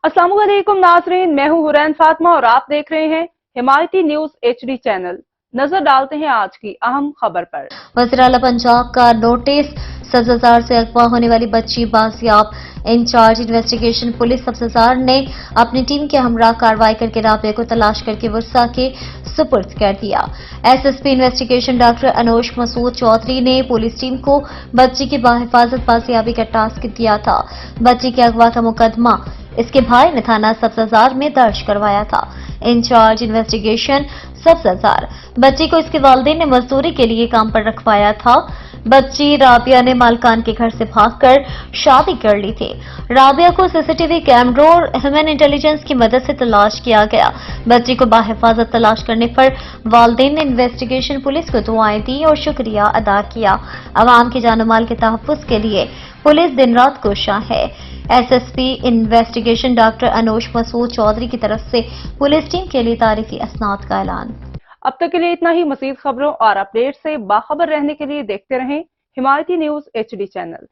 अस्सलाम वालेकुम नाज़रीन, मैं हूं हुरैन फातिमा और आप देख रहे हैं हिमायती न्यूज HD चैनल। नजर डालते हैं आज की अहम खबर पर। वज़ीर आला पंजाब का नोटिस, सब्ज़ार से अगवा होने वाली बच्ची बाजियाब। इंचार्ज इन्वेस्टिगेशन पुलिस सब्ज़ार ने अपनी टीम के हमरा कार्रवाई करके राबिया को तलाश करके वर्सा के सुपुर्द कर दिया। SSP investigation doctor Anosh Masood Chaudhry ने पुलिस टीम को बच्ची की बाहिफाजत बाजियाबी का टास्क दिया था। बच्ची के अगवा का मुकदमा इसके भाई ने थाना सब्ज़ार में दर्ज करवाया था। इंचार्ज इन्वेस्टिगेशन सब्ज़ार, बच्ची को इसके वालिदैन ने मजदूरी के लिए काम पर रखवाया था। बच्ची राबिया ने मालकान के घर से भागकर शादी कर ली थी। राबिया को सीसीटीवी कैमरों और ह्यूमन इंटेलिजेंस की मदद से तलाश किया गया। बच्ची को बाहिफाजत तलाश करने पर वालिदैन ने इन्वेस्टिगेशन पुलिस को दुआएं दी और शुक्रिया अदा किया। अवाम के जान माल के तहफ़्फ़ुज़ के लिए पुलिस दिन रात कोशां है। SSP investigation doctor Anosh Masood Chaudhry की तरफ से पुलिस टीम के लिए तारीफी असनाद का ऐलान। अब तक के लिए इतना ही। मज़ीद खबरों और अपडेट से बाखबर रहने के लिए देखते रहें हिमायती न्यूज HD चैनल।